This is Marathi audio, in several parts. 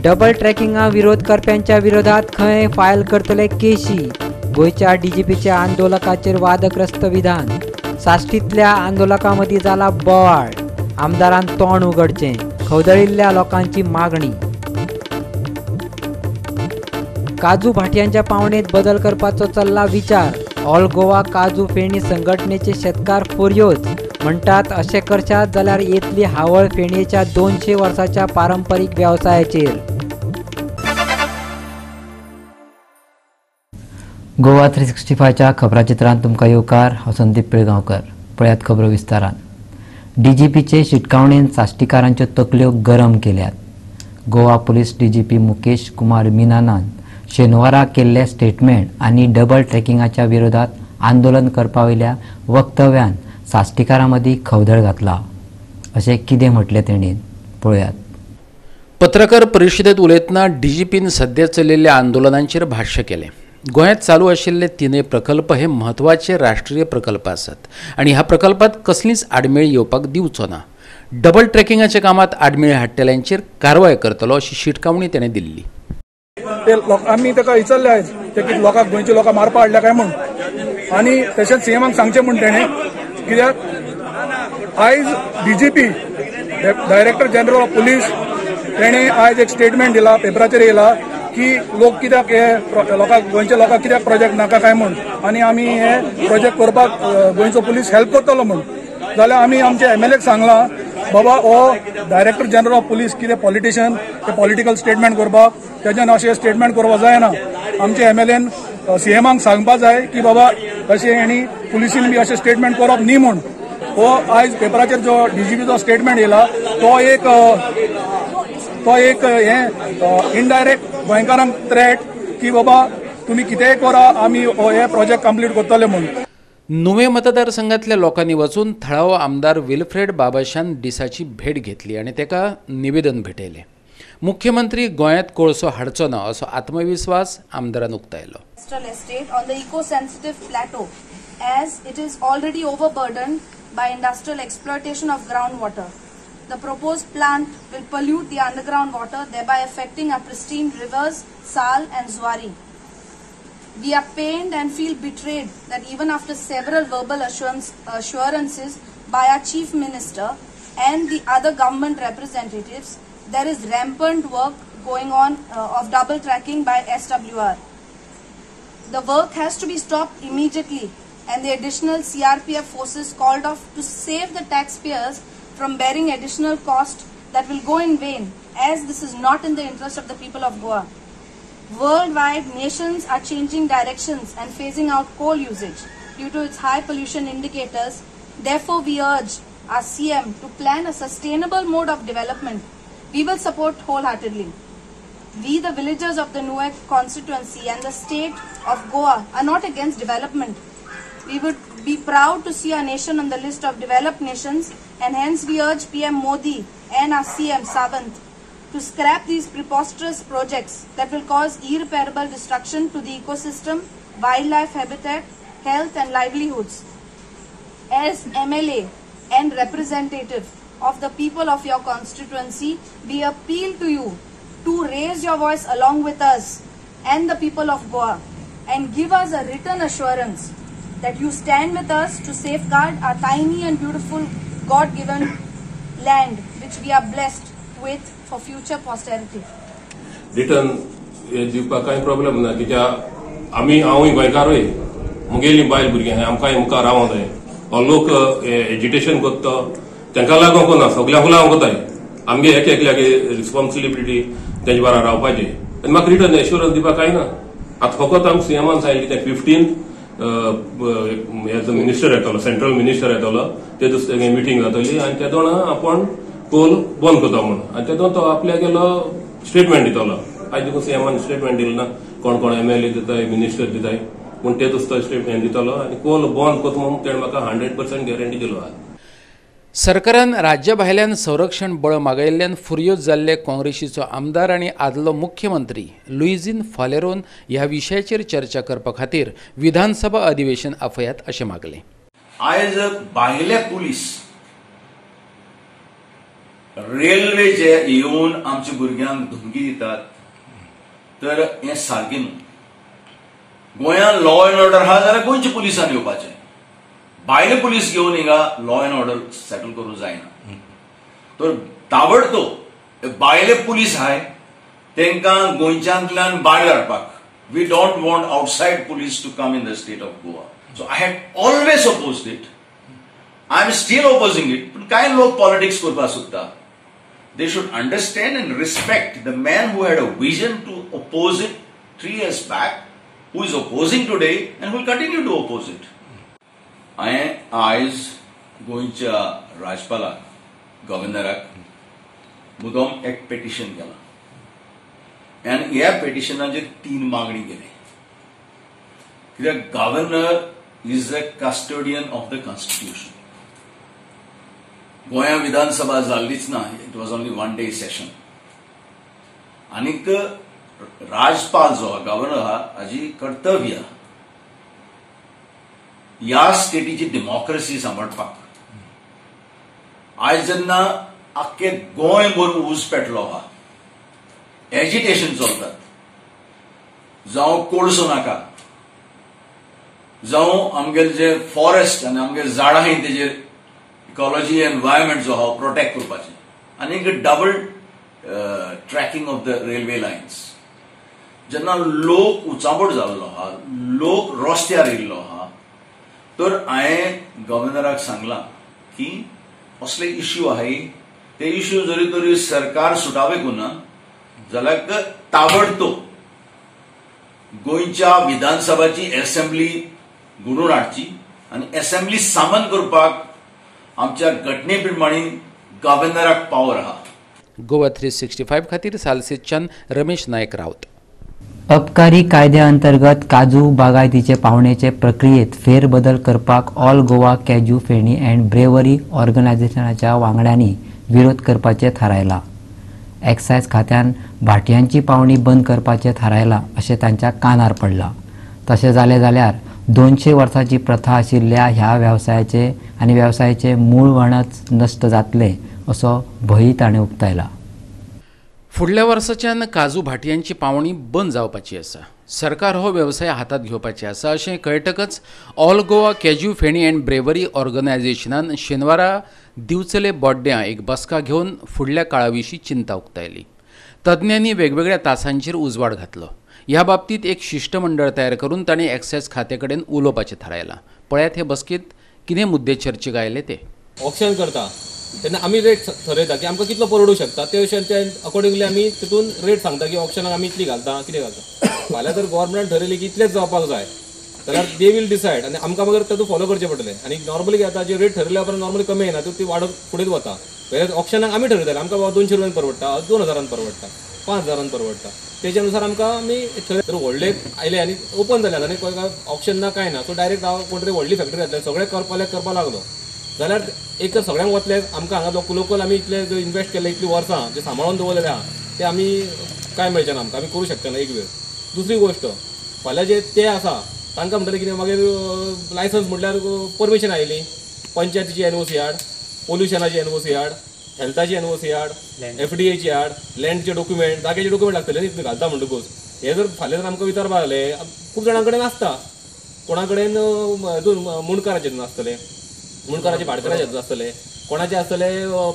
डबल ट्रॅकिंगा विरोध करप्यांच्या विरोधात खंय फायल करतले केशी. गोयच्या डीजीपीच्या आंदोलकाचेर वादग्रस्त विधान. साश्टीतल्या आंदोलकांमदी जाला बोवाळ. आमदारान तोंड उगडचें. खवदळिल्ल्या लोकांची मागणी. काजू भाटयांच्या पावणेत बदल करपाचो चल्ला विचार. ऑल गोवा काजू फेणी संघटनेचे शेतकार फुर्योज म्हणटात अशें करशात जाल्यार येतली हावळ फेणयेच्या 200 वर्साच्या पारंपरीक व्यवसायाचेर. गोवा 365च्या खबराचित्रांत तुमकां येवकार. हांव संदीप पिळगांवकर. पळयात खबरो विस्तारान. डीजीपीचे शिटकावणेन साश्टीकारांच्यो तकल्यो गरम केल्यात. गोवा पुलीस डीजीपी मुकेश कुमार मीनानान शेनवारा केल्ले स्टेटमेंट आनी डबल ट्रॅकिंगाच्या विरोधात आंदोलन करपा वयल्या वक्तव्यान साश्टीकारांमदी खवदळ घातला. अशें कितें म्हटलें तेणेन पळयात. पत्रकार परिशदेत उलयतना डीजीपीन सध्या चलिल्ल्या आंदोलनांचेर भाश्य केलें. गोंयांत चालू आशिल्ले तिनय प्रकल्प हे म्हत्वाचे राष्ट्रीय प्रकल्प आसात आनी ह्या प्रकल्पात कसलीच आडमेळी येवपाक दिवचो ना. डबल ट्रॅकिंगाच्या कामात आडमेळी हाडटल्यांचेर कारवाय करतलो अशी शिटकावणी ताणें दिल्ली. आमी ताका विचारले आयज ते की लोकांक गोंयचे लोकांक मारपा हाडल्या काय म्हूण, आनी तशेंच सीएमाक सांगचें म्हूण तेणें. कित्याक आयज DGP director general of police तेणें आयज एक स्टेटमेंट दिला, पेपराचेर येयला की लोक कित्याक हे लोकांक गोंयच्या लोकांक कित्याक प्रोजेक्ट नाका काय म्हूण, आनी आमी हे प्रोजेक्ट करपाक गोंयचो पुलीस हेल्प करतलो म्हूण. जाल्यार आमी आमच्या एमएलएक सांगलां बाबा हो डायरेक्टर जनरल ऑफ पुलीस कितें पॉलिटिशियन ते पॉलिटिकल स्टेटमेंट करपाक तेच्यान अशें स्टेटमेंट करपाक जायना. आमच्या एमएलएन सीएमाक सांगपा जाय की बाबा अशें हेणी पुलिसीन बी अशें स्टेटमेंट करप न्ही म्हूण. हो आयज पेपराचेर जो डीजीपीचो स्टेटमेंट येयला तो एक हे इनडायरेक्ट गोंयकारांक थ्रेट की बाबा तुमी कितेंय करा आमी हे प्रोजेक्ट कंप्लीट करतले म्हूण. नुवे मतदारसंघातल्या लोकांनी वचून थळावो आमदार विल्फ्रेड बाबाशान डिसाची भेट घेतली आनी तेका निवेदन भेटयलें. मुख्यमंत्री गोंयांत कोळसो हाडचो ना असो आत्मविश्वास आमदारान उक्तायलो. Estate on the eco-sensitive plateau, as it is already overburdened by industrial exploitation of groundwater. The proposed plant will pollute the underground water, thereby affecting our pristine rivers, Sal and Zuari. We are pained and feel betrayed that even after several verbal assurances by our Chief Minister and the other government representatives, there is rampant work going on of double tracking by SWR. The work has to be stopped immediately and the additional CRPF forces called off to save the taxpayers from bearing additional cost that will go in vain, as this is not in the interest of the people of Goa. Worldwide, nations are changing directions and phasing out coal usage due to its high pollution indicators. Therefore, we urge our CM to plan a sustainable mode of development. We will support wholeheartedly. We, the villagers of the Nuek constituency and the state of Goa, are not against development. We would be proud to see our nation on the list of developed nations, and hence we urge PM Modi and our CM Sawant to scrap these preposterous projects that will cause irreparable destruction to the ecosystem, wildlife habitat, health and livelihoods. As MLA and representative of the people of your constituency, we appeal to you to raise your voice along with us and the people of Goa and give us a written assurance that you stand with us to safeguard our tiny and beautiful God-given land which we are blessed with for future posterity. Written दिवपाक कांय प्रॉब्लेम ना कित्याक आमी हांवूय गोंयकारूय मुगेली बायल भुरगीं आमकांय मुखार रावूं जाय. लोक एजिटेशन करता तांकां लागून कोना सगळ्यांक लागून कोताय. आमगे एक एकल्यागे रिस्पॉन्सिबिलिटी तेजे बारा रावपाची आनी म्हाका रिटर्न एश्युरन्स दिवपाक कांय ना. आतां फकत आमकां सीएमान सांगिल्लें कित्याक 15th मिनिस्टर येतलो, सेंट्रल मिनिस्टर येतलो, ते दिसा मिटींग जातली आनी ते दोन आपण कोल बंद करता म्हणून. आनी ते दोन तो आपल्या गेलो स्टेटमेंट दितलो. आयज देखून सीएमान स्टेटमेंट दिलें ना. कोण कोण MLA दिताय मिनिस्टर दिताय पूण ते दुसतो स्टेटमेंट दितलो आनी कोल बंद करता म्हणून तेणें म्हाका 100% गॅरंटी दिलो आहा. सरकारान राज्या भायल्यान संरक्षण बळ मागयिल्ल्यान फुर्योज जाल्ले काँग्रेसीचो आमदार आनी आदलो मुख्यमंत्री लुइझीन फालेरोन ह्या विशयाचेर चर्चा करपा खातीर विधानसभा अधिवेशन आपयात अशें मागलें. आयज भायले पुलीस रेल्वे जे येवन आमच्या भुरग्यांक धमकी दितात तर हें सारकें न्हू. गोंयांत लॉ अँड ऑर्डर आहा जाल्यार गोंयच्या पुलिसान येवपाचें. भायले पुलीस घेवन हिंगा लॉ अँड ऑर्डर सेटल करूंक जायना. तर ताबडतोब भायले पुलीस आहाय तांकां गोंयच्यांतल्यान भायर हाडपाक. We don't want outside police to come in the state of Goa. So I had always opposed it. I am still opposing it. But काय लोक politics करपा सोदता. They should understand and respect the man who had a vision to oppose it 3 years back, who is opposing today and will continue to oppose it. हांवें आयज गोंयच्या राज्यपालाक, गव्हर्नराक मुद्दम एक पेटिशन केलां आनी ह्या पेटिशनाचेर 3 मागणी केली. कित्याक governor is a custodian of the constitution. गोंया विधानसभा जाल्लीच ना. It was only 1 day session. आनीक राज्यपाल जो गव्हर्नर आहा हाजी कर्तव्य ह्या स्टेटीची डेमोक्रेसी सांबाळपाक. आयज जेन्ना आख्खे गोंयभर ऊज पेटलो आहा, एजिटेशन चलतात, जावं कोळसो नाका, जावं आमगेले जे फॉरेस्ट आनी आमगेले झाडां आहाय तेजेर इकॉलॉजी एनवायरमेंट जो आहा प्रोटेक्ट करपाचें. आनीक double tracking of the railway lines. जेन्ना लोक उचांबड जाल्लो आहा, लोक रस्त्यार येयल्लो आहा, तर हांवें गव्हर्नराक सांगलां की असले इश्यू आहाय ते इश्यू जरी तरी सरकार सुटावे करुना जाल्यार ताबडतोब गोंयच्या विधानसभाची असेंब्ली घडोवन हाडची आनी असेंब्ली सामन करपाक आमच्या घटने प्रमाणे गव्हर्नराक पावर आहा. गोवा 365 खातीर सालसेतच्यान रमेश नायक रावत. अबकारी कायद्याअंतर्गत काजू बागायतीचे पावणेचे प्रक्रियेत फेरबदल करपाक ऑल गोवा कॅज्यू फेणी अँड ब्रेवरी ऑर्गनायझेशनाच्या वांगड्यांनी विरोध करपाचे थारायला. एक्सायज खात्यान भाटयांची पावणी बंद करपाचे थारायला अशें तांच्या कानार पडला. तशें जालें जाल्यार 200 वर्सांची प्रथा आशिल्ल्या ह्या वेवसायाचे मूळ वणच नश्ट जातले असो भंय ताणें उक्तायला. फुडल्या वर्साच्यान काजू भाटयांची पावणी बंद जावपाची आसा. सरकार हो वेवसाय हातात घेवपाचे आसा अशें कळटकच ऑल गोवा कॅज्यू फेणी अँड ब्रेवरी ऑर्गनायझेशनान शेनवारा दिवचले बोड्ड्यां एक बसका घेवन फुडल्या काळा विशीं चिंता उक्तायली. तज्ञांनी वेगवेगळ्या तासांचेर उजवाड घातलो. ह्या बाबतींत एक शिष्टमंडळ तयार करून तांणी एक्सायज खात्या कडेन उलोवपाचें थारायलां. पळयात हे बसकेंत कितें मुद्दे चर्चेक आयले ते. ऑक्शन करता तेन्ना आमी रेट ठरयता की आमकां कितलो परवडूंक शकता ते अकॉर्डिंगली आमी तितून रेट सांगता की ऑक्शनाक आमी इतली घालता कितें घालता. फाल्यां जर गव्हर्मेंटान ठरयलें की इतलेच जावपाक जाय जाल्यार दे वील डिसायड आनी आमकां मागीर तातूंत फॉलो करचें पडटलें. आनी नॉर्मली कितें जाता जे रेट ठरयल्या उपरांत नॉर्मली कमी येना ती वाडत फुडें वता. वेल्यार ऑक्शनाक आमी ठरयताले आमकां 200 रुपयान परवडटा, 2000 परवडटा, 5000 परवडटा. तेच्या अनुसार आमकां आमी जर व्हडले आयले आनी ओपन जाल्यात आनी ऑक्शन ना कांय ना सो डायरेक्ट हांव कोण तरी व्हडली फॅक्टरी घातले सगळे करपाक लागलो जाल्यार एक तर सगळ्यांक वतले आमकां हांगा लोकल आमी इतले जो इन्वेस्ट केले इतली वर्सां जे सांबाळून दवरलेले आहा ते आमी कांय मेळचें ना आमकां आमी करूं शकचे ना एक वेळ. दुसरी गोश्ट फाल्यां जे ते आसा तांकां म्हणटलें कितें मागीर लायसन्स म्हटल्यार परमिशन आयली, पंचायतीची एनओसी हाड, पोल्युशनाची एनओसी हाड, हेल्थाची एनओसी हाड, FDAची हाड, लँडचे डॉक्युमेंट, जाग्याचे डॉक्युमेंट लागतले न्ही घालता म्हणटकूच. हे जर फाल्यां जर आमकां विचारपा जालें खूब जाणां कडेन आसता, कोणा कडेन मुणकाराचेर नासतले, मुणकाराचे भाटकाराचे आसतले, कोणाचे आसतले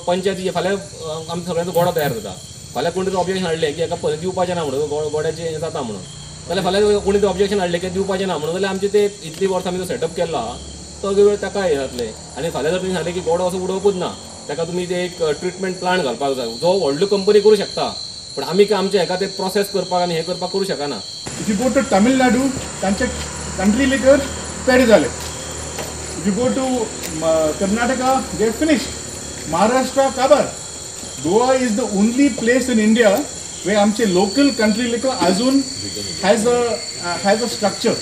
पंचायतीचे. फाल्यां आमच्या सगळ्यांचो गोडो तयार जाता. फाल्यां कोणी तरी ऑब्जेक्शन हाडलें की हाका दिवपाचें ना म्हणून गोड्याचें जाता म्हणून जाल्यार फाल्यां कोणी तरी ऑब्जेक्शन हाडलें की दिवपाचें ना म्हणून जाल्यार आमचे ते इतली वर्सां आमी जो सेटअप केल्लो आहा तो वेळ ताका हे जातले. आनी फाल्यां जर तुमी सांगलें की गोडो असो उडोवपूच ना ताका तुमी ते एक ट्रिटमेंट प्लांट घालपाक जाय जो व्हडल्यो कंपनी करूं शकता पण आमी आमच्या हेका ते प्रोसेस करपाक आनी हे करपाक करूं शकना. If you go to Tamil Nadu तांचे कंट्री लिकर पेड जाले. If you go to Karnataka they finished. Maharashtra काबार. Goa is the only place in India वे आमचे लोकल कंट्री लिकर अजून हॅज अ स्ट्रक्चर.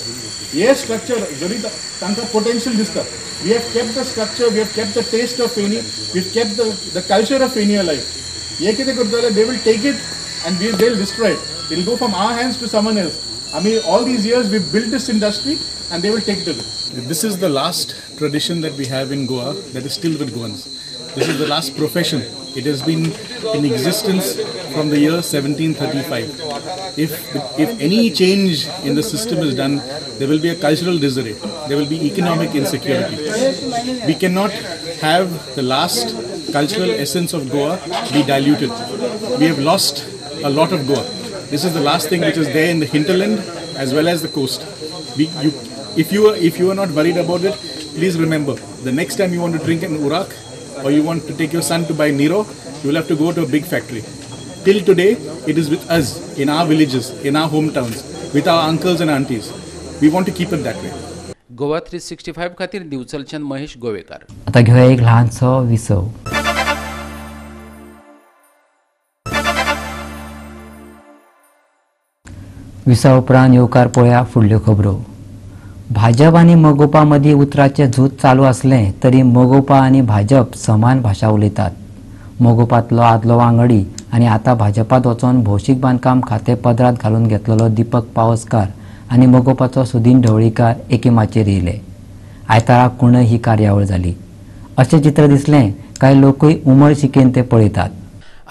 हे स्ट्रक्चर जरी तांकां पोटेन्शियल दिसता, we have kept the structure, we have kept the taste of feni, we have kept the culture of feni alive. हे कितें करता जाल्यार they will take it and they will destroy it. It will go from our hands to someone else. I mean, all these years we've built this industry and they will take it away. This is the last tradition that we have in Goa that is still with Goans. This is the last profession. It has been in existence from the year 1735. If any change in the system is done, there will be a cultural disarray. There will be economic insecurity. We cannot have the last cultural essence of Goa be diluted. We have lost a lot of Goa. This is the last thing which is there in the hinterland as well as the coast. If you are not worried about it, please remember, the next time you want to drink an Urak or you want to take your son to buy Nero, you will have to go to a big factory. Till today, it is with us, in our villages, in our hometowns, with our uncles and aunties. We want to keep it that way. Goa 365 खातीर दिवचलच्यान महेश गोवेकार. आता घेऊया एक लहानसो विसव. विसा उपरांत येवकार पळया फुडल्यो खबरो. भाजप आनी मोगोपा मदीं उतराचें झूज चालू आसलें तरी मोगोपा आनी भाजप समान भाशा उलयतात. मोगोपांतलो आदलो वांगडी आनी आतां भाजपांत वचून भौशीक बांदकाम खातें पदरांत घालून घेतलेलो दीपक पावसकार आनी मोगोपाचो सुदीन ढवळीकार एके माचयेर येयले. आयताराक कुण ही कार्यावळ जाली अशें चित्र दिसलें. कांय लोकूय उमळशिकेन ते पळयतात.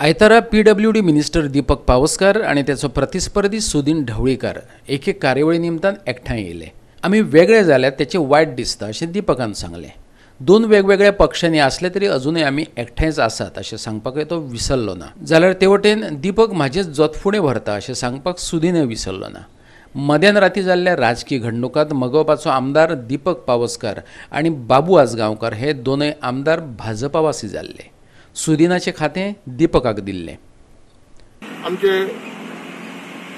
आयतारा PWD मिनिस्टर दीपक पावसकार आणि त्याचो प्रतिस्पर्धी सुदीन ढवळीकार एके कार्यावळी निमतान एकठांय येयले. आमी वेगळे जाल्यात तेचे वायट दिसता अशें दीपकान सांगलें. दोन वेगवेगळ्या पक्षांनी आसले तरी अजूनय आमी एकठांयच आसात अशें सांगपाकय तो विसरलो ना. जाल्यार ते वटेन दीपक म्हाजेच जोत फुडें व्हरता अशें सांगपाक सुदीनय विसरलो ना. मध्यान राती जाल्ल्या राजकीय घडणुकांत मोगोपाचो आमदार दीपक पावसकार आणि बाबू आजगांवकार हे दोनय आमदार भाजपावासी जाल्ले. सुदीनाचे खातें दीपकाक दिल्लें. आमचे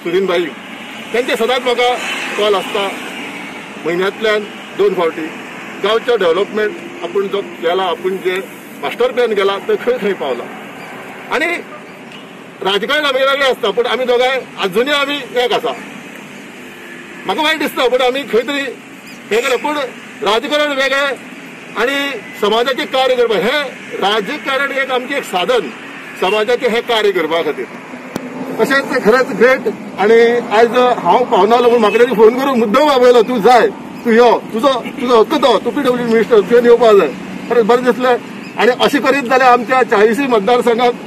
सुदीन भाई त्यांचे सदांच म्हाका कॉल आसता म्हयन्यांतल्यान 2 फावटी. गांवचें डेव्हलपमेंट आपूण जो केला, आपूण जे मास्टर प्लॅन केला तो खंय खंय पावला. आनी राजकारण आमी वेगळे आसता पूण आमी दोगांय अजुनूय आमी एक आसा. म्हाका वायट दिसता पूण आमी खंय तरी हे केलें. पूण राजकारण वेगळें आणि समाजाचे कार्य करपा, हे राजकारण एक आमचे एक साधन समाजाचे हे कार्य करपा खातीर. तशेंच खरेंच ग्रेट. आणि आयज हांव पावनालो म्हूण म्हाका ताणी फोन करून मुद्दम आपयलो, तूं जाय, तूं यो, तुजो हक्क तो, तूं PWD मिनिस्टर, तुवें येवपा जाय. खरेंच बरें दिसलें. आणि अशें करीत जाल्यार आमच्या 40 मतदारसंघात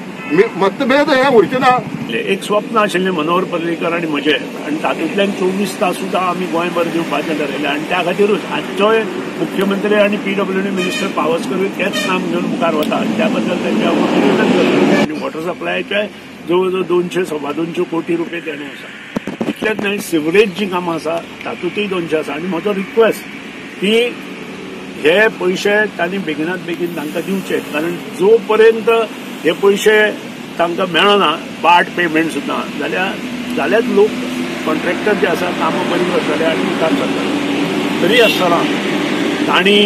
मतभेद हे उरचे ना. एक स्वप्न आशिल्लें मनोहर पर्रीकर आनी म्हजें, आनी तातूंतल्यान 24 तास सुद्दां आमी गोंयभर दिवपाचें थारायलें. आनी त्या खातीरूच आजचोय मुख्यमंत्री आनी PWD मिनिस्टर पावसकरूय तेच नाम घेवन मुखार वता. त्या बद्दल तांचे हांव अभिनंदन करता. आनी वॉटर सप्लायाचे जवळ जवळ 200-250 कोटी रुपये देणे आसा. इतलेंच न्हय, सिवरेज जी कामां आसा तातूंतय 200 आसा. आनी म्हजो रिक्वेस्ट की हे पयशे तांणी बेगिनात बेगीन तांकां दिवचे. कारण जो पर्यंत हे पयशे तांकां मेळना, पार्ट पेमेंट सुद्दां जाल्यार लोक कॉन्ट्रॅक्टर जे आसा कामां बरी करतले आनी मुखार सरतले. तरी आसतना तांणी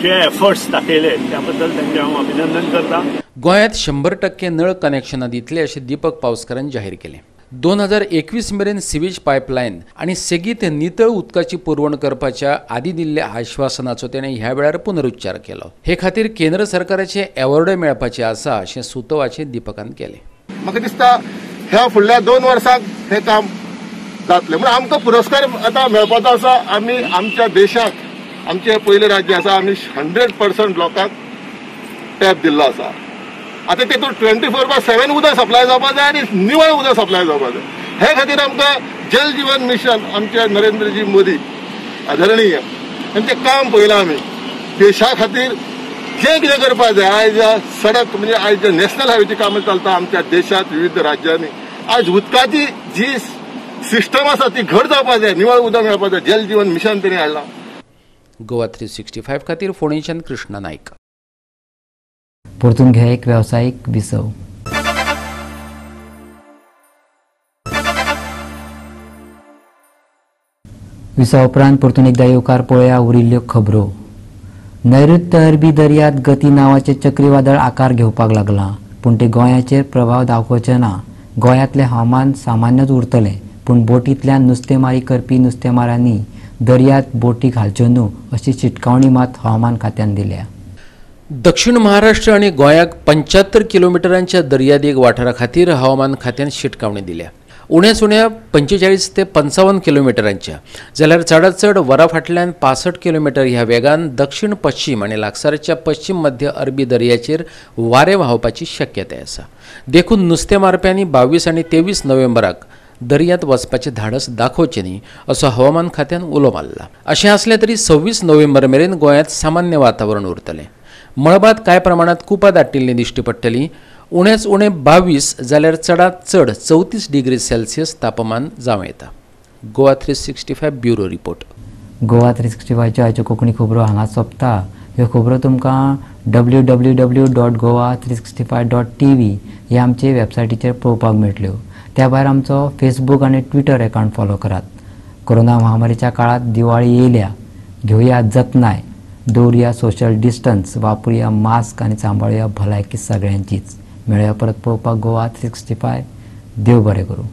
जे एफर्ट्स दाखयले त्या बद्दल तांचें हांव अभिनंदन करता. गोंयांत 100% नळ कनेक्शनां दितले अशें दीपक पावसकारान जाहीर केलें. 2021 मेरेन सिवेज पायपलायन आनी सेगीत नितळ उदकाची पुरवण करपाच्या आदी दिल्ल्या आश्वासनाचो तेणें ह्या वेळार पुनरुच्चार केलो. हे खातीर केंद्र सरकाराचे एवॉर्डय मेळपाचे आसा अशें सुतोवाचें दीपकान केलें. म्हाका दिसता ह्या फुडल्या 2 वर्सांक हे काम जातलें. म्हणून आमकां पुरस्कार आतां मेळपाचो आसा. आमी आमच्या देशाक आमचें पयलें राज्य आसा, आमी 100% लोकांक टॅप दिल्लो आसा. आता तेतून 24/7 उदक सप्लाय जावपा जाय आनी निवळ उदक सप्लाय जावपा जाय. हे खातीर आमकां जल जीवन मिशन आमचे नरेंद्रजी मोदी आदरणीय तांचें काम पळयलां आमी. देशा खातीर जें कितें करपा जाय, आयज सडक म्हणजे आयज जे नॅशनल हायवेची कामां चलता आमच्या देशांत विविध राज्यांनी, आयज उदकाची जी सिस्टम आसा ती घट जावपा जाय, निवळ उदक मेळपा जाय. जल जीवन मिशन तेणी हाडलां. गोवा 365 खातीर फोंडेच्यान कृष्णा नायक. परतून घ्या एक व्यावसायिक विसव. विसव उपरांत परतून एकदा येवकार पळया उरिल्ल्यो खबरो. नैऋत्य अरबी दर्यांत गती नांवाचें चक्रीवादळ आकार घेवपाक लागलां, पूण ते गोंयाचेर प्रभाव दाखोवचें ना. गोंयांतलें हवामान सामान्यच उरतलें, पूण बोटींतल्यान नुस्तेमारी करपी नुस्तेमारांनी दर्यांत बोटी घालच्यो न्हू अशी शिटकावणी मात हवामान खात्यान दिल्या. दक्षिण महाराष्ट्र आणि गोंयाक 75 किलोमिटरांच्या दर्यादेग वाठारा खातीर हवामान खात्यान शिटकावणी दिल्या. उण्याच उण्या 45 ते 55 किलोमिटरांच्या जाल्यार चडांत चड वरा फाटल्यान 65 किलोमिटर ह्या वेगान दक्षिण पश्चिम आणि लागसारच्या पश्चिम मध्य अरबी दर्याचेर वारे व्हांवपाची शक्यताय आसा. देखून नुस्तें मारप्यांनी 22 आणि 23 नोव्हेंबराक दर्यांत वचपाचें धाडस दाखोवचें न्ही असो हवामान खात्यान उलो मारला. अशें आसलें तरी 26 नोव्हेंबर मेरेन गोंयांत सामान्य वातावरण उरतलें. मळबात कांय प्रमाणात कुपां दाटिल्ली दिश्टी पडटली. उणेच उणे 22 जाल्यार चडांत चड 34 डिग्री सेल्सियस तापमान जावं येता. Goa 365 bureau report. गोवा 365च्यो आयच्यो कोंकणी खबरो हांगा सोंपता. ह्यो खबरो तुमकां www.goa365.tv ह्या आमचे वेबसायटीचेर पळोवपाक मेळटल्यो. त्या भायर आमचो फेसबूक आनी ट्विटर अकावंट फॉलो करात. कोरोना महामारीच्या काळात दिवाळी येयल्या, घेवया जतनाय, दवरया सोशल डिस्टन्स, वापरुया मास्क आनी सांबाळुया भलायकी सगळ्यांचीच. मेळया परत पळोवपाक गोवा 365. देव बरें करूं.